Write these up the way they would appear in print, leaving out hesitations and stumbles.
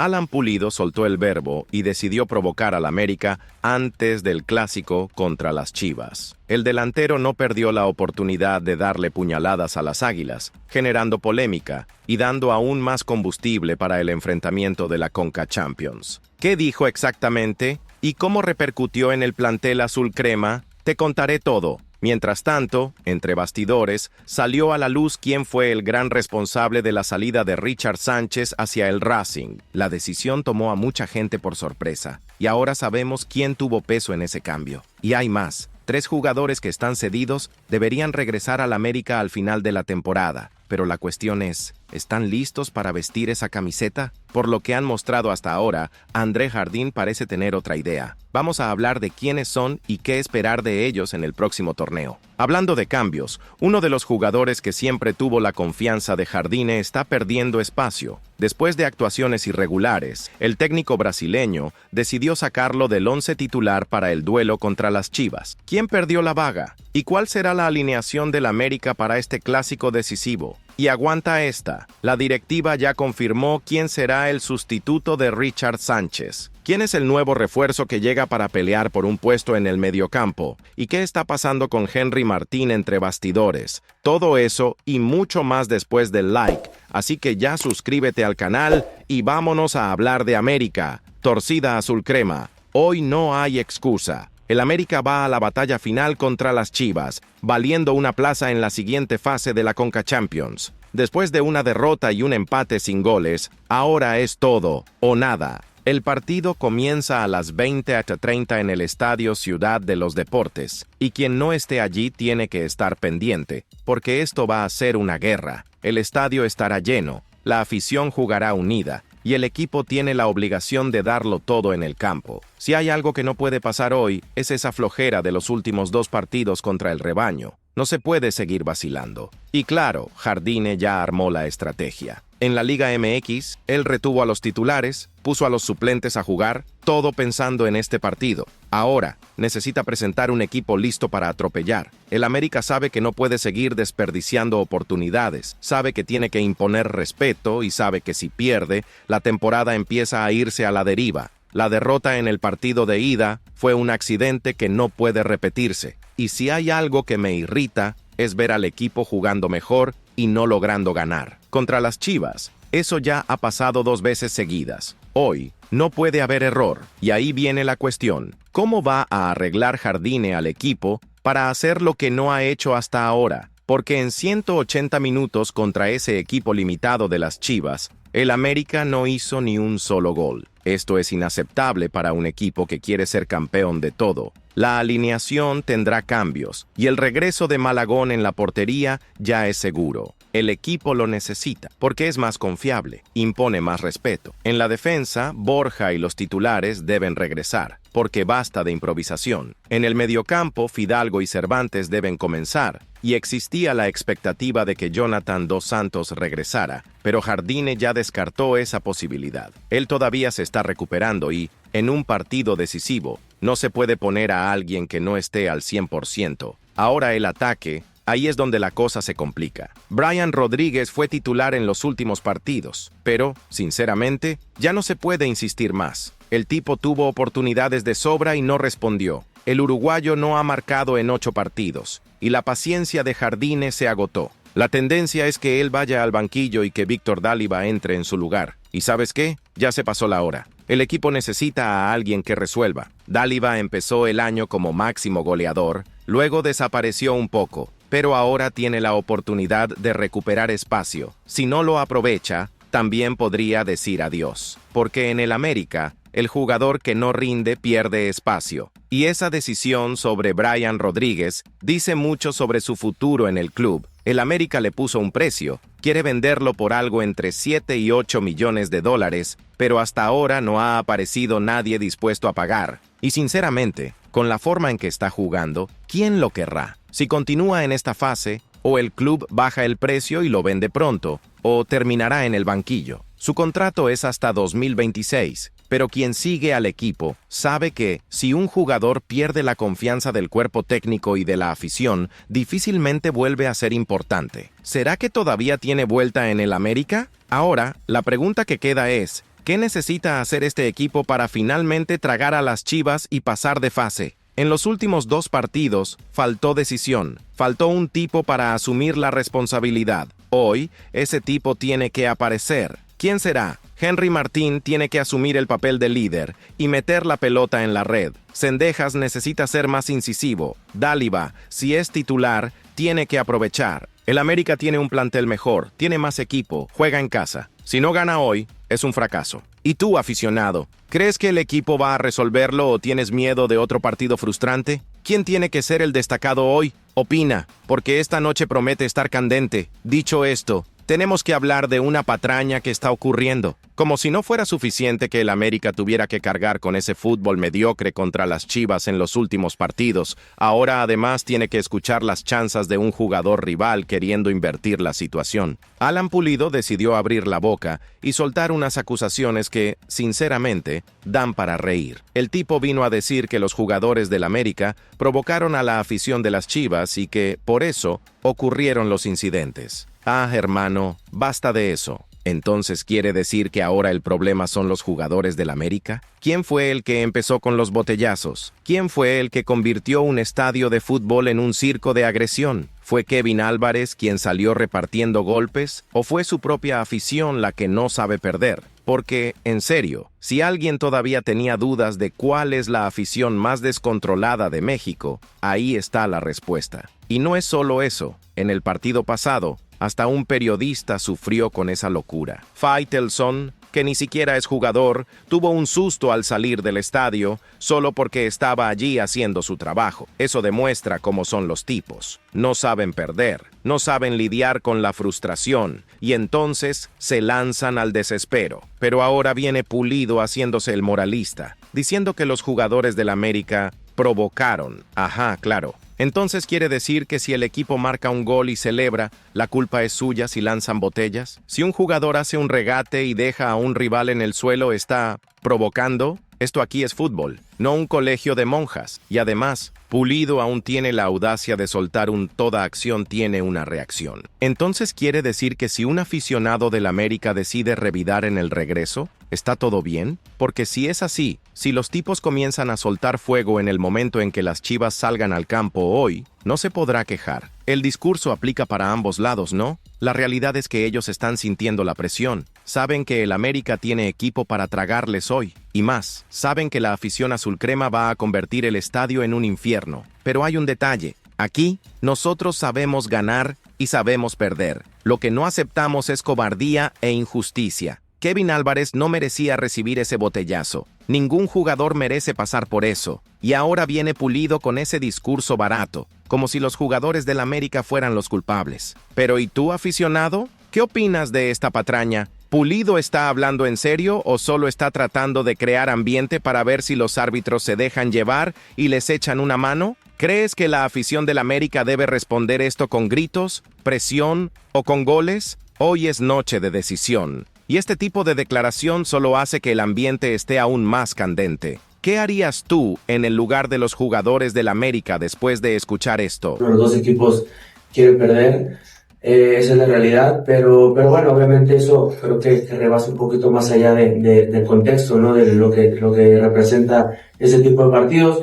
Alan Pulido soltó el verbo y decidió provocar al América antes del clásico contra las Chivas. El delantero no perdió la oportunidad de darle puñaladas a las Águilas, generando polémica y dando aún más combustible para el enfrentamiento de la Conca Champions. ¿Qué dijo exactamente y cómo repercutió en el plantel azul crema? Te contaré todo. Mientras tanto, entre bastidores, salió a la luz quién fue el gran responsable de la salida de Richard Sánchez hacia el Racing. La decisión tomó a mucha gente por sorpresa, y ahora sabemos quién tuvo peso en ese cambio. Y hay más. 3 jugadores que están cedidos deberían regresar al América al final de la temporada. Pero la cuestión es, ¿están listos para vestir esa camiseta? Por lo que han mostrado hasta ahora, André Jardín parece tener otra idea. Vamos a hablar de quiénes son y qué esperar de ellos en el próximo torneo. Hablando de cambios, uno de los jugadores que siempre tuvo la confianza de Jardine está perdiendo espacio. Después de actuaciones irregulares, el técnico brasileño decidió sacarlo del 11 titular para el duelo contra las Chivas. ¿Quién perdió la vaga? ¿Y cuál será la alineación del América para este clásico decisivo? Y aguanta esta, la directiva ya confirmó quién será el sustituto de Richard Sánchez. ¿Quién es el nuevo refuerzo que llega para pelear por un puesto en el mediocampo? ¿Y qué está pasando con Henry Martín entre bastidores? Todo eso y mucho más después del like. Así que ya suscríbete al canal y vámonos a hablar de América. Torcida azul crema. Hoy no hay excusa. El América va a la batalla final contra las Chivas, valiendo una plaza en la siguiente fase de la Conca Champions. Después de una derrota y un empate sin goles, ahora es todo o nada. El partido comienza a las 20:30 en el Estadio Ciudad de los Deportes, y quien no esté allí tiene que estar pendiente, porque esto va a ser una guerra. El estadio estará lleno, la afición jugará unida, y el equipo tiene la obligación de darlo todo en el campo. Si hay algo que no puede pasar hoy, es esa flojera de los últimos 2 partidos contra el rebaño. No se puede seguir vacilando. Y claro, Jardine ya armó la estrategia. En la Liga MX, él retuvo a los titulares, puso a los suplentes a jugar, todo pensando en este partido. Ahora, necesita presentar un equipo listo para atropellar. El América sabe que no puede seguir desperdiciando oportunidades, sabe que tiene que imponer respeto y sabe que si pierde, la temporada empieza a irse a la deriva. La derrota en el partido de ida fue un accidente que no puede repetirse. Y si hay algo que me irrita, es ver al equipo jugando mejor y no logrando ganar. Contra las Chivas, eso ya ha pasado 2 veces seguidas. Hoy, no puede haber error. Y ahí viene la cuestión. ¿Cómo va a arreglar Jardine al equipo para hacer lo que no ha hecho hasta ahora? Porque en 180 minutos contra ese equipo limitado de las Chivas, el América no hizo ni un solo gol. Esto es inaceptable para un equipo que quiere ser campeón de todo. La alineación tendrá cambios y el regreso de Malagón en la portería ya es seguro. El equipo lo necesita porque es más confiable, impone más respeto. En la defensa, Borja y los titulares deben regresar, porque basta de improvisación. En el mediocampo, Fidalgo y Cervantes deben comenzar, y existía la expectativa de que Jonathan Dos Santos regresara, pero Jardine ya descartó esa posibilidad. Él todavía se está recuperando y, en un partido decisivo, no se puede poner a alguien que no esté al 100%. Ahora el ataque, ahí es donde la cosa se complica. Brian Rodríguez fue titular en los últimos partidos, pero, sinceramente, ya no se puede insistir más. El tipo tuvo oportunidades de sobra y no respondió. El uruguayo no ha marcado en 8 partidos, y la paciencia de Jardine se agotó. La tendencia es que él vaya al banquillo y que Víctor Dávila entre en su lugar. ¿Y sabes qué? Ya se pasó la hora. El equipo necesita a alguien que resuelva. Dávila empezó el año como máximo goleador, luego desapareció un poco, pero ahora tiene la oportunidad de recuperar espacio. Si no lo aprovecha, también podría decir adiós, porque en el América, el jugador que no rinde pierde espacio. Y esa decisión sobre Brian Rodríguez dice mucho sobre su futuro en el club. El América le puso un precio, quiere venderlo por algo entre 7 y 8 millones de dólares, pero hasta ahora no ha aparecido nadie dispuesto a pagar. Y sinceramente, con la forma en que está jugando, ¿quién lo querrá? Si continúa en esta fase, o el club baja el precio y lo vende pronto, o terminará en el banquillo. Su contrato es hasta 2026, pero quien sigue al equipo sabe que, si un jugador pierde la confianza del cuerpo técnico y de la afición, difícilmente vuelve a ser importante. ¿Será que todavía tiene vuelta en el América? Ahora, la pregunta que queda es, ¿Qué necesita hacer este equipo para finalmente tragar a las Chivas y pasar de fase? En los últimos 2 partidos, faltó decisión, faltó un tipo para asumir la responsabilidad. Hoy, ese tipo tiene que aparecer. ¿Quién será? Henry Martín tiene que asumir el papel de líder y meter la pelota en la red. Cendejas necesita ser más incisivo. Daliba, si es titular, tiene que aprovechar. El América tiene un plantel mejor, tiene más equipo, juega en casa. Si no gana hoy, es un fracaso. ¿Y tú, aficionado? ¿Crees que el equipo va a resolverlo o tienes miedo de otro partido frustrante? ¿Quién tiene que ser el destacado hoy? Opina, porque esta noche promete estar candente. Dicho esto, tenemos que hablar de una patraña que está ocurriendo. Como si no fuera suficiente que el América tuviera que cargar con ese fútbol mediocre contra las Chivas en los últimos partidos, ahora además tiene que escuchar las chanzas de un jugador rival queriendo invertir la situación. Alan Pulido decidió abrir la boca y soltar unas acusaciones que, sinceramente, dan para reír. El tipo vino a decir que los jugadores del América provocaron a la afición de las Chivas y que, por eso, ocurrieron los incidentes. Ah, hermano, basta de eso. ¿Entonces quiere decir que ahora el problema son los jugadores del América? ¿Quién fue el que empezó con los botellazos? ¿Quién fue el que convirtió un estadio de fútbol en un circo de agresión? ¿Fue Kevin Álvarez quien salió repartiendo golpes? ¿O fue su propia afición la que no sabe perder? Porque, en serio, si alguien todavía tenía dudas de cuál es la afición más descontrolada de México, ahí está la respuesta. Y no es solo eso. En el partido pasado, hasta un periodista sufrió con esa locura. Faitelson, que ni siquiera es jugador, tuvo un susto al salir del estadio solo porque estaba allí haciendo su trabajo. Eso demuestra cómo son los tipos. No saben perder, no saben lidiar con la frustración y entonces se lanzan al desespero. Pero ahora viene Pulido haciéndose el moralista, diciendo que los jugadores del América provocaron. Ajá, claro. Entonces quiere decir que si el equipo marca un gol y celebra, la culpa es suya si lanzan botellas. Si un jugador hace un regate y deja a un rival en el suelo, ¿está provocando? Esto aquí es fútbol, no un colegio de monjas. Y además, Pulido aún tiene la audacia de soltar un toda acción tiene una reacción. Entonces quiere decir que si un aficionado del América decide revidar en el regreso, ¿está todo bien? Porque si es así, si los tipos comienzan a soltar fuego en el momento en que las Chivas salgan al campo hoy, no se podrá quejar. El discurso aplica para ambos lados, ¿no? La realidad es que ellos están sintiendo la presión. Saben que el América tiene equipo para tragarles hoy. Y más, saben que la afición azulcrema va a convertir el estadio en un infierno. Pero hay un detalle. Aquí, nosotros sabemos ganar y sabemos perder. Lo que no aceptamos es cobardía e injusticia. Kevin Álvarez no merecía recibir ese botellazo. Ningún jugador merece pasar por eso. Y ahora viene Pulido con ese discurso barato, como si los jugadores del América fueran los culpables. Pero ¿y tú, aficionado? ¿Qué opinas de esta patraña? ¿Pulido está hablando en serio o solo está tratando de crear ambiente para ver si los árbitros se dejan llevar y les echan una mano? ¿Crees que la afición del América debe responder esto con gritos, presión o con goles? Hoy es noche de decisión. Y este tipo de declaración solo hace que el ambiente esté aún más candente. ¿Qué harías tú en el lugar de los jugadores del América después de escuchar esto? Los dos equipos quieren perder, esa es la realidad, pero bueno, obviamente eso creo que rebasa un poquito más allá del contexto, ¿no? De lo que representa ese tipo de partidos.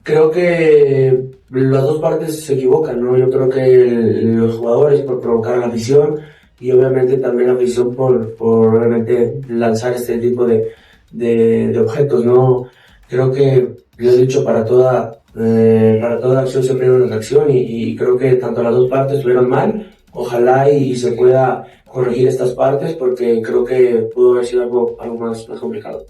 Creo que las dos partes se equivocan, ¿no? Yo creo que los jugadores por provocar a la afición y obviamente también la afición por obviamente lanzar este tipo de objetos, ¿no? Creo que, lo he dicho, para toda acción siempre hay una reacción y creo que tanto las dos partes estuvieron mal. Ojalá y se pueda corregir estas partes porque creo que pudo haber sido algo más complicado.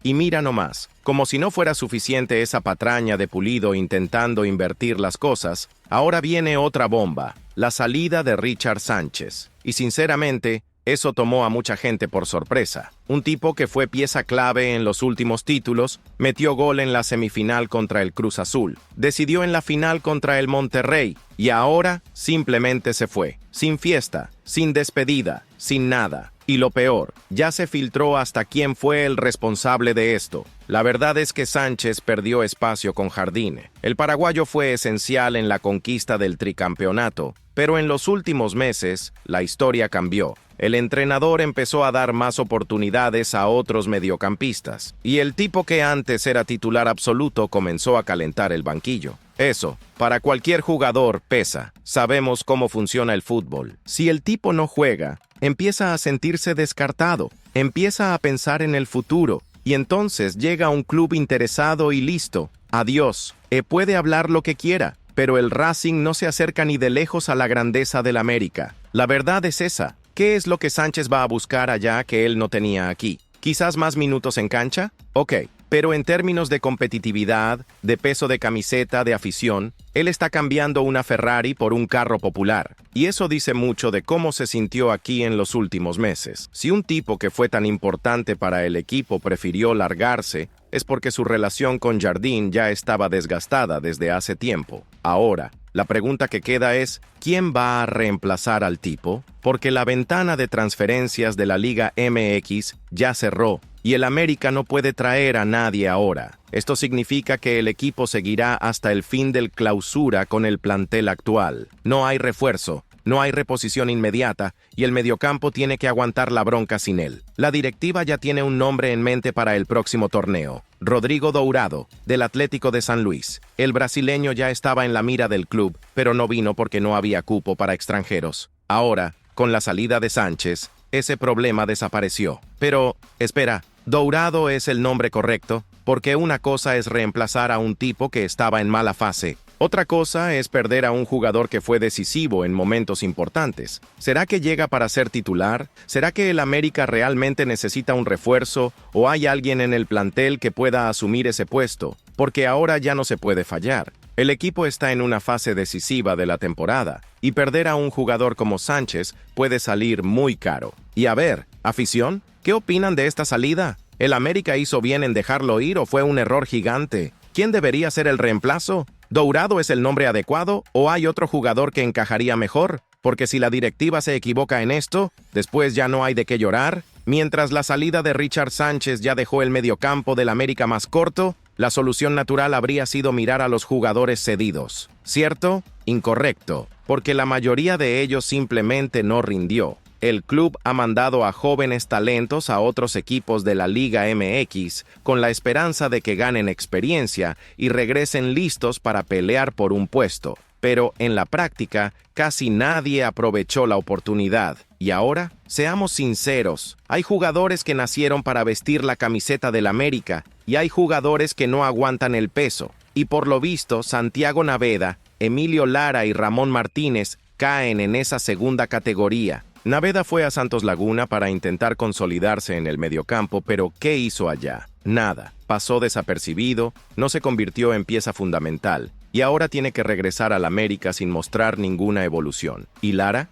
Y mira nomás, como si no fuera suficiente esa patraña de Pulido intentando invertir las cosas, ahora viene otra bomba, la salida de Richard Sánchez. Y sinceramente, eso tomó a mucha gente por sorpresa. Un tipo que fue pieza clave en los últimos títulos, metió gol en la semifinal contra el Cruz Azul, decidió en la final contra el Monterrey, y ahora simplemente se fue. Sin fiesta, sin despedida, sin nada. Y lo peor, ya se filtró hasta quién fue el responsable de esto. La verdad es que Sánchez perdió espacio con Jardine. El paraguayo fue esencial en la conquista del tricampeonato, pero en los últimos meses, la historia cambió. el entrenador empezó a dar más oportunidades a otros mediocampistas, y el tipo que antes era titular absoluto comenzó a calentar el banquillo. Eso, para cualquier jugador, pesa. Sabemos cómo funciona el fútbol. Si el tipo no juega, empieza a sentirse descartado, empieza a pensar en el futuro, y entonces llega un club interesado y listo. Adiós. Puede hablar lo que quiera, pero el Racing no se acerca ni de lejos a la grandeza del América. La verdad es esa. ¿Qué es lo que Sánchez va a buscar allá que él no tenía aquí? ¿Quizás más minutos en cancha? Ok, pero en términos de competitividad, de peso de camiseta, de afición, él está cambiando una Ferrari por un carro popular. Y eso dice mucho de cómo se sintió aquí en los últimos meses. Si un tipo que fue tan importante para el equipo prefirió largarse, es porque su relación con Jardín ya estaba desgastada desde hace tiempo. Ahora, la pregunta que queda es, ¿quién va a reemplazar al tipo? Porque la ventana de transferencias de la Liga MX ya cerró y el América no puede traer a nadie ahora. Esto significa que el equipo seguirá hasta el fin del clausura con el plantel actual. No hay refuerzo, no hay reposición inmediata y el mediocampo tiene que aguantar la bronca sin él. La directiva ya tiene un nombre en mente para el próximo torneo. Rodrigo Dourado, del Atlético de San Luis. El brasileño ya estaba en la mira del club, pero no vino porque no había cupo para extranjeros. Ahora, con la salida de Sánchez, ese problema desapareció. Pero, espera, Dourado es el nombre correcto, porque una cosa es reemplazar a un tipo que estaba en mala fase. Otra cosa es perder a un jugador que fue decisivo en momentos importantes. ¿Será que llega para ser titular? ¿Será que el América realmente necesita un refuerzo o hay alguien en el plantel que pueda asumir ese puesto? Porque ahora ya no se puede fallar. El equipo está en una fase decisiva de la temporada y perder a un jugador como Sánchez puede salir muy caro. Y a ver, afición, ¿qué opinan de esta salida? ¿El América hizo bien en dejarlo ir o fue un error gigante? ¿Quién debería ser el reemplazo? ¿Dourado es el nombre adecuado o hay otro jugador que encajaría mejor? Porque si la directiva se equivoca en esto, después ya no hay de qué llorar. Mientras la salida de Richard Sánchez ya dejó el mediocampo del América más corto, la solución natural habría sido mirar a los jugadores cedidos. ¿Cierto? Incorrecto, porque la mayoría de ellos simplemente no rindió. El club ha mandado a jóvenes talentos a otros equipos de la Liga MX con la esperanza de que ganen experiencia y regresen listos para pelear por un puesto. Pero en la práctica, casi nadie aprovechó la oportunidad. Y ahora, seamos sinceros, hay jugadores que nacieron para vestir la camiseta del América y hay jugadores que no aguantan el peso. Y por lo visto, Santiago Naveda, Emilio Lara y Ramón Martínez caen en esa segunda categoría. Naveda fue a Santos Laguna para intentar consolidarse en el mediocampo, pero ¿qué hizo allá? Nada. Pasó desapercibido, no se convirtió en pieza fundamental, y ahora tiene que regresar al América sin mostrar ninguna evolución. ¿Y Lara?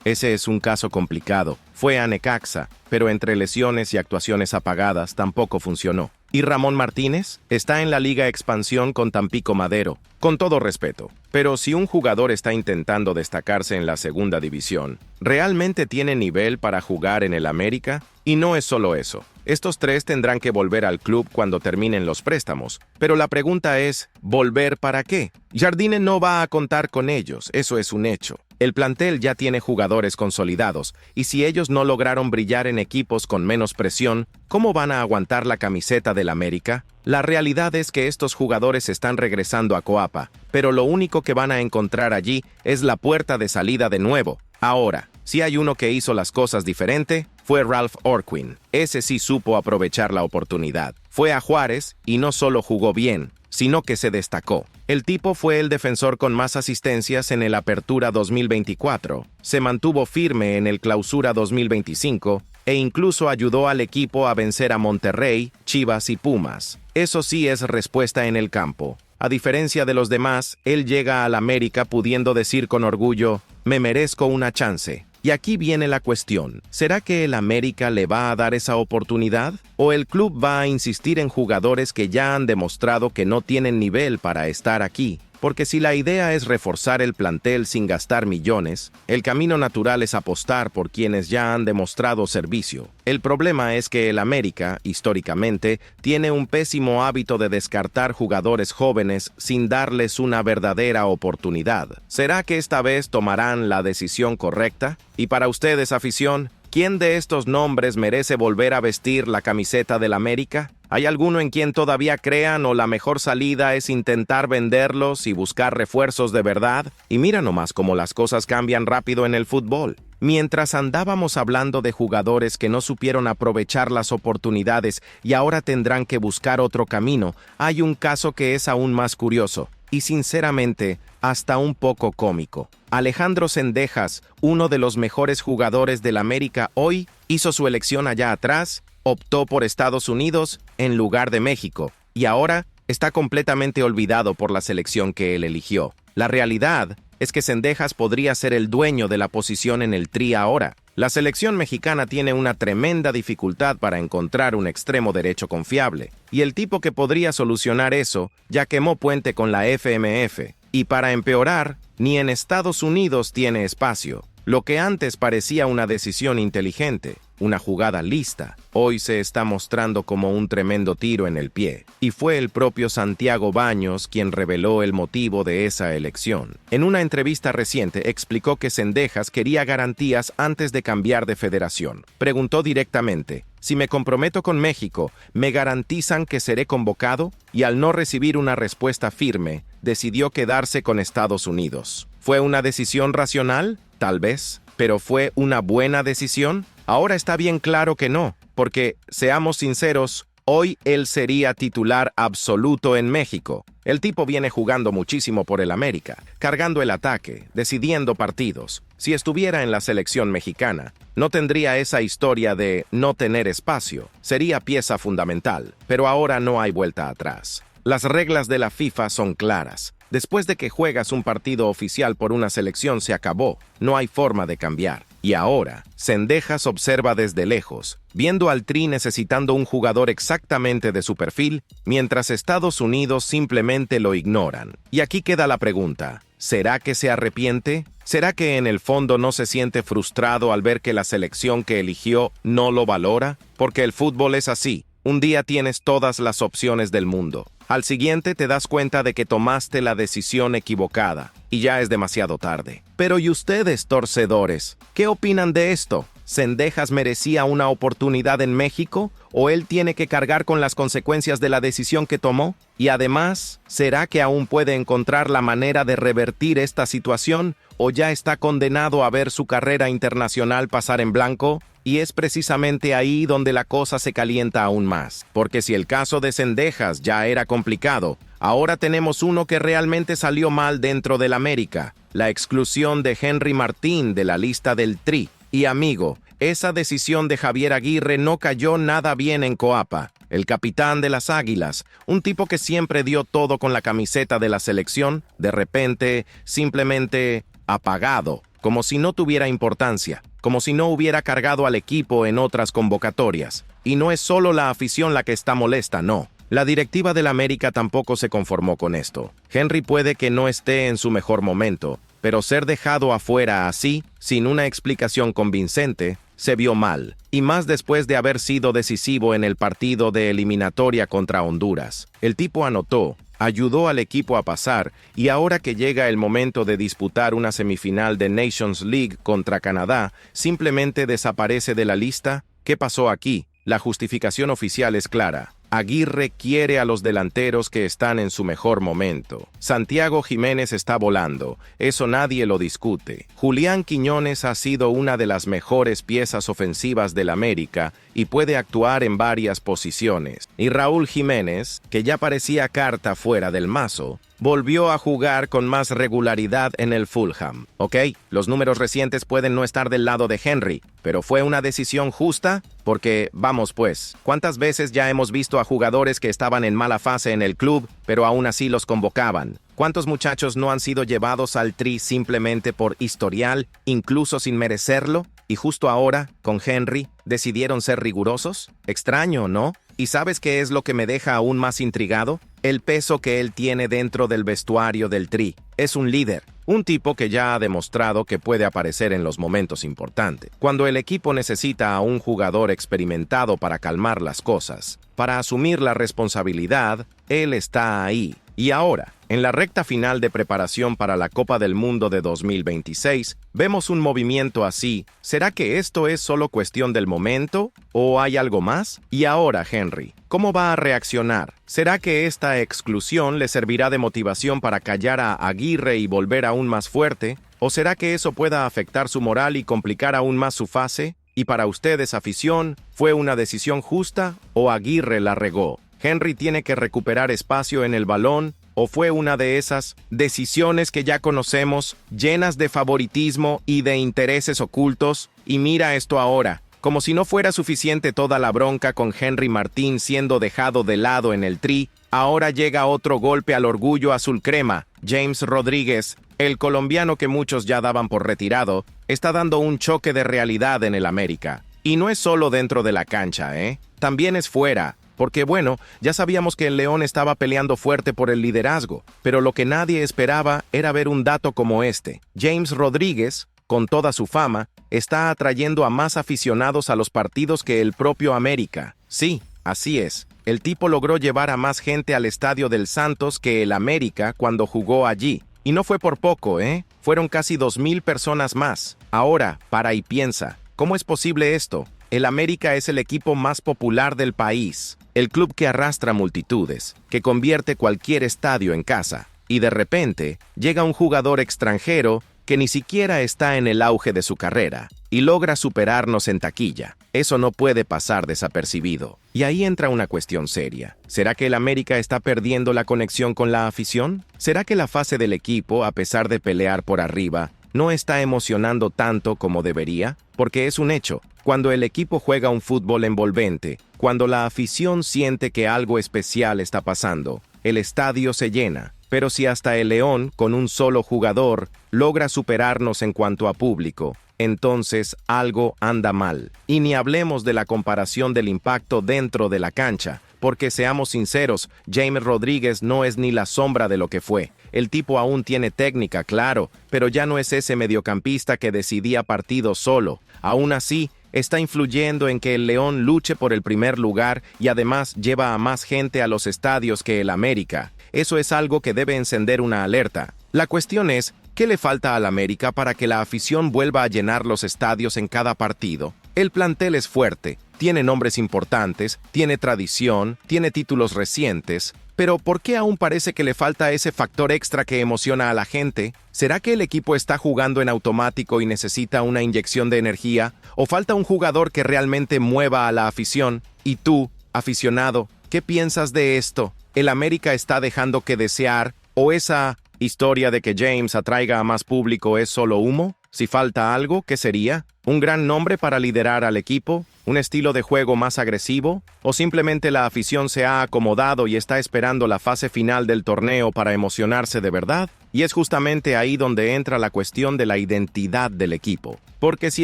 Ese es un caso complicado. Fue a Necaxa, pero entre lesiones y actuaciones apagadas tampoco funcionó. ¿Y Ramón Martínez? Está en la Liga Expansión con Tampico Madero. Con todo respeto. Pero si un jugador está intentando destacarse en la segunda división, ¿realmente tiene nivel para jugar en el América? Y no es solo eso. Estos tres tendrán que volver al club cuando terminen los préstamos. Pero la pregunta es, ¿volver para qué? Jardine no va a contar con ellos, eso es un hecho. El plantel ya tiene jugadores consolidados, y si ellos no lograron brillar en equipos con menos presión, ¿cómo van a aguantar la camiseta del América? La realidad es que estos jugadores están regresando a Coapa, pero lo único que van a encontrar allí es la puerta de salida de nuevo. Ahora, si hay uno que hizo las cosas diferente, fue Ralph Orquin. Ese sí supo aprovechar la oportunidad. Fue a Juárez y no solo jugó bien, sino que se destacó. El tipo fue el defensor con más asistencias en el Apertura 2024, se mantuvo firme en el Clausura 2025 e incluso ayudó al equipo a vencer a Monterrey, Chivas y Pumas. Eso sí es respuesta en el campo. A diferencia de los demás, él llega al América pudiendo decir con orgullo, me merezco una chance. Y aquí viene la cuestión, ¿será que el América le va a dar esa oportunidad? ¿O el club va a insistir en jugadores que ya han demostrado que no tienen nivel para estar aquí? Porque si la idea es reforzar el plantel sin gastar millones, el camino natural es apostar por quienes ya han demostrado servicio. El problema es que el América, históricamente, tiene un pésimo hábito de descartar jugadores jóvenes sin darles una verdadera oportunidad. ¿Será que esta vez tomarán la decisión correcta? Y para ustedes, afición, ¿quién de estos nombres merece volver a vestir la camiseta del América? ¿Hay alguno en quien todavía crean o la mejor salida es intentar venderlos y buscar refuerzos de verdad? Y mira nomás cómo las cosas cambian rápido en el fútbol. Mientras andábamos hablando de jugadores que no supieron aprovechar las oportunidades y ahora tendrán que buscar otro camino, hay un caso que es aún más curioso y sinceramente hasta un poco cómico. Alejandro Zendejas, uno de los mejores jugadores del América hoy, hizo su elección allá atrás, optó por Estados Unidos en lugar de México, y ahora está completamente olvidado por la selección que él eligió. La realidad es que Zendejas podría ser el dueño de la posición en el Tri ahora. La selección mexicana tiene una tremenda dificultad para encontrar un extremo derecho confiable, y el tipo que podría solucionar eso ya quemó puente con la FMF. Y para empeorar, ni en Estados Unidos tiene espacio. Lo que antes parecía una decisión inteligente, una jugada lista, hoy se está mostrando como un tremendo tiro en el pie. Y fue el propio Santiago Baños quien reveló el motivo de esa elección. En una entrevista reciente explicó que Zendejas quería garantías antes de cambiar de federación. Preguntó directamente: si me comprometo con México, ¿me garantizan que seré convocado? Y al no recibir una respuesta firme, decidió quedarse con Estados Unidos. ¿Fue una decisión racional? Tal vez. ¿Pero fue una buena decisión? Ahora está bien claro que no, porque, seamos sinceros, hoy él sería titular absoluto en México. El tipo viene jugando muchísimo por el América, cargando el ataque, decidiendo partidos. Si estuviera en la selección mexicana, no tendría esa historia de no tener espacio. Sería pieza fundamental, pero ahora no hay vuelta atrás. Las reglas de la FIFA son claras. Después de que juegas un partido oficial por una selección se acabó, no hay forma de cambiar. Y ahora, Zendejas observa desde lejos, viendo al Tri necesitando un jugador exactamente de su perfil, mientras Estados Unidos simplemente lo ignoran. Y aquí queda la pregunta: ¿será que se arrepiente? ¿Será que en el fondo no se siente frustrado al ver que la selección que eligió no lo valora? Porque el fútbol es así. Un día tienes todas las opciones del mundo. Al siguiente te das cuenta de que tomaste la decisión equivocada y ya es demasiado tarde. Pero ¿y ustedes, torcedores? ¿Qué opinan de esto? ¿Zendejas merecía una oportunidad en México o él tiene que cargar con las consecuencias de la decisión que tomó? Y además, ¿será que aún puede encontrar la manera de revertir esta situación o ya está condenado a ver su carrera internacional pasar en blanco? Y es precisamente ahí donde la cosa se calienta aún más, porque si el caso de Zendejas ya era complicado, ahora tenemos uno que realmente salió mal dentro del América, la exclusión de Henry Martín de la lista del Tri. Y amigo, esa decisión de Javier Aguirre no cayó nada bien en Coapa, el capitán de las Águilas, un tipo que siempre dio todo con la camiseta de la selección, de repente, simplemente apagado, como si no tuviera importancia, como si no hubiera cargado al equipo en otras convocatorias. Y no es solo la afición la que está molesta, no. La directiva del América tampoco se conformó con esto. Henry puede que no esté en su mejor momento, pero ser dejado afuera así, sin una explicación convincente, se vio mal, y más después de haber sido decisivo en el partido de eliminatoria contra Honduras. El tipo anotó, ayudó al equipo a pasar, y ahora que llega el momento de disputar una semifinal de Nations League contra Canadá, simplemente desaparece de la lista. ¿Qué pasó aquí? La justificación oficial es clara. Aguirre quiere a los delanteros que están en su mejor momento. Santiago Jiménez está volando, eso nadie lo discute. Julián Quiñones ha sido una de las mejores piezas ofensivas del América y puede actuar en varias posiciones. Y Raúl Jiménez, que ya parecía carta fuera del mazo, volvió a jugar con más regularidad en el Fulham. ¿Ok? Los números recientes pueden no estar del lado de Henry, pero ¿fue una decisión justa? Porque, vamos pues, ¿cuántas veces ya hemos visto a jugadores que estaban en mala fase en el club, pero aún así los convocaban? ¿Cuántos muchachos no han sido llevados al Tri simplemente por historial, incluso sin merecerlo? Y justo ahora, con Henry, ¿decidieron ser rigurosos? Extraño, ¿no? ¿Y sabes qué es lo que me deja aún más intrigado? el peso que él tiene dentro del vestuario del Tri. Es un líder, un tipo que ya ha demostrado que puede aparecer en los momentos importantes, cuando el equipo necesita a un jugador experimentado para calmar las cosas, para asumir la responsabilidad. Él está ahí. Y ahora, en la recta final de preparación para la Copa del Mundo de 2026, vemos un movimiento así. ¿Será que esto es solo cuestión del momento o hay algo más? Y ahora, Henry, ¿cómo va a reaccionar? ¿Será que esta exclusión le servirá de motivación para callar a Aguirre y volver aún más fuerte? ¿O será que eso pueda afectar su moral y complicar aún más su fase? Y para ustedes, afición, ¿fue una decisión justa o Aguirre la regó? ¿Henry tiene que recuperar espacio en el balón o fue una de esas decisiones que ya conocemos, llenas de favoritismo y de intereses ocultos? Y mira esto ahora, como si no fuera suficiente toda la bronca con Henry Martín siendo dejado de lado en el Tri, ahora llega otro golpe al orgullo azul crema. James Rodríguez, el colombiano que muchos ya daban por retirado, está dando un choque de realidad en el América. Y no es solo dentro de la cancha, también es fuera. Porque bueno, ya sabíamos que el León estaba peleando fuerte por el liderazgo, pero lo que nadie esperaba era ver un dato como este. James Rodríguez, con toda su fama, está atrayendo a más aficionados a los partidos que el propio América. Sí, así es. El tipo logró llevar a más gente al estadio del Santos que el América cuando jugó allí. Y no fue por poco, Fueron casi 2,000 personas más. Ahora, para y piensa, ¿cómo es posible esto? El América es el equipo más popular del país, el club que arrastra multitudes, que convierte cualquier estadio en casa, y de repente llega un jugador extranjero que ni siquiera está en el auge de su carrera, y logra superarnos en taquilla. Eso no puede pasar desapercibido. Y ahí entra una cuestión seria. ¿Será que el América está perdiendo la conexión con la afición? ¿Será que la fase del equipo, a pesar de pelear por arriba, no está emocionando tanto como debería? Porque es un hecho. Cuando el equipo juega un fútbol envolvente, cuando la afición siente que algo especial está pasando, el estadio se llena. Pero si hasta el León, con un solo jugador, logra superarnos en cuanto a público, entonces algo anda mal. Y ni hablemos de la comparación del impacto dentro de la cancha, porque seamos sinceros, James Rodríguez no es ni la sombra de lo que fue. El tipo aún tiene técnica, claro, pero ya no es ese mediocampista que decidía partidos solo. Aún así, está influyendo en que el León luche por el primer lugar y además lleva a más gente a los estadios que el América. Eso es algo que debe encender una alerta. La cuestión es, ¿qué le falta al América para que la afición vuelva a llenar los estadios en cada partido? El plantel es fuerte, tiene nombres importantes, tiene tradición, tiene títulos recientes, pero ¿por qué aún parece que le falta ese factor extra que emociona a la gente? ¿Será que el equipo está jugando en automático y necesita una inyección de energía? ¿O falta un jugador que realmente mueva a la afición? Y tú, aficionado, ¿qué piensas de esto? ¿El América está dejando que desear? ¿O esa historia de que James atraiga a más público es solo humo? Si falta algo, ¿qué sería? ¿Un gran nombre para liderar al equipo? ¿Un estilo de juego más agresivo? ¿O simplemente la afición se ha acomodado y está esperando la fase final del torneo para emocionarse de verdad? Y es justamente ahí donde entra la cuestión de la identidad del equipo. Porque si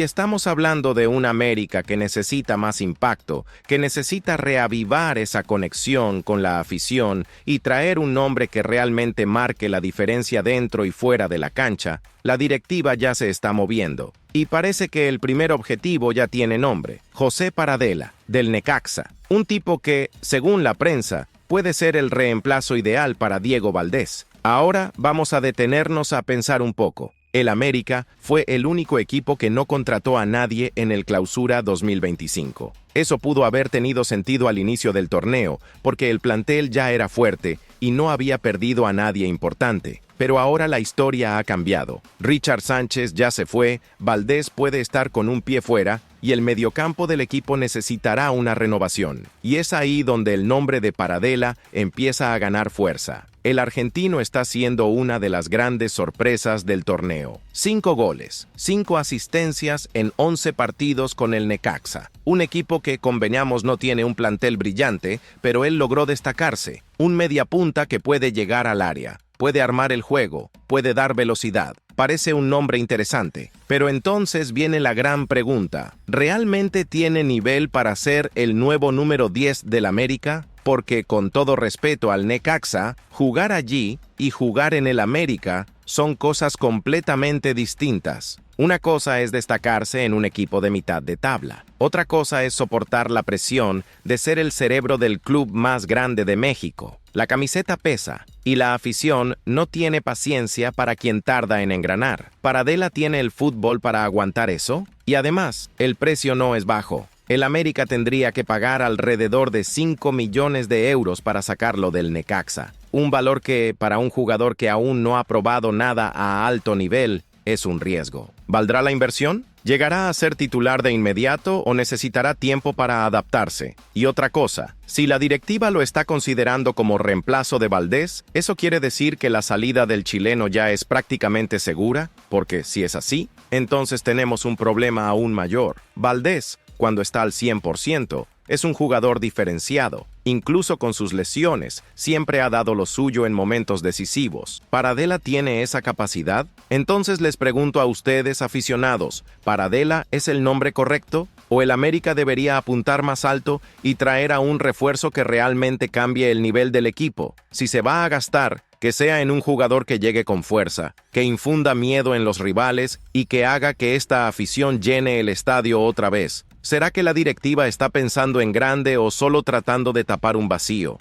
estamos hablando de un América que necesita más impacto, que necesita reavivar esa conexión con la afición y traer un nombre que realmente marque la diferencia dentro y fuera de la cancha, la directiva ya se está moviendo. Y parece que el primer objetivo ya tiene nombre: José Paradela, del Necaxa. Un tipo que, según la prensa, puede ser el reemplazo ideal para Diego Valdés. Ahora vamos a detenernos a pensar un poco. El América fue el único equipo que no contrató a nadie en el Clausura 2025. Eso pudo haber tenido sentido al inicio del torneo, porque el plantel ya era fuerte y no había perdido a nadie importante. Pero ahora la historia ha cambiado. Richard Sánchez ya se fue, Valdés puede estar con un pie fuera y el mediocampo del equipo necesitará una renovación. Y es ahí donde el nombre de Paradela empieza a ganar fuerza. El argentino está siendo una de las grandes sorpresas del torneo. 5 goles, 5 asistencias en 11 partidos con el Necaxa. Un equipo que, convengamos, no tiene un plantel brillante, pero él logró destacarse. Un mediapunta que puede llegar al área. puede armar el juego, puede dar velocidad. Parece un nombre interesante. Pero entonces viene la gran pregunta. ¿Realmente tiene nivel para ser el nuevo número 10 del América? Porque, con todo respeto al Necaxa, jugar allí y jugar en el América son cosas completamente distintas. Una cosa es destacarse en un equipo de mitad de tabla. Otra cosa es soportar la presión de ser el cerebro del club más grande de México. La camiseta pesa, y la afición no tiene paciencia para quien tarda en engranar. ¿Paradela tiene el fútbol para aguantar eso? Y además, el precio no es bajo. El América tendría que pagar alrededor de 5 millones de euros para sacarlo del Necaxa. Un valor que, para un jugador que aún no ha probado nada a alto nivel, es un riesgo. ¿Valdrá la inversión? ¿Llegará a ser titular de inmediato o necesitará tiempo para adaptarse? Y otra cosa, si la directiva lo está considerando como reemplazo de Valdés, ¿eso quiere decir que la salida del chileno ya es prácticamente segura? Porque si es así, entonces tenemos un problema aún mayor. Valdés, cuando está al 100%, es un jugador diferenciado. Incluso con sus lesiones, siempre ha dado lo suyo en momentos decisivos. ¿Paradela tiene esa capacidad? Entonces les pregunto a ustedes, aficionados, ¿Paradela es el nombre correcto? ¿O el América debería apuntar más alto y traer a un refuerzo que realmente cambie el nivel del equipo? Si se va a gastar, que sea en un jugador que llegue con fuerza, que infunda miedo en los rivales y que haga que esta afición llene el estadio otra vez. ¿Será que la directiva está pensando en grande o solo tratando de tapar un vacío?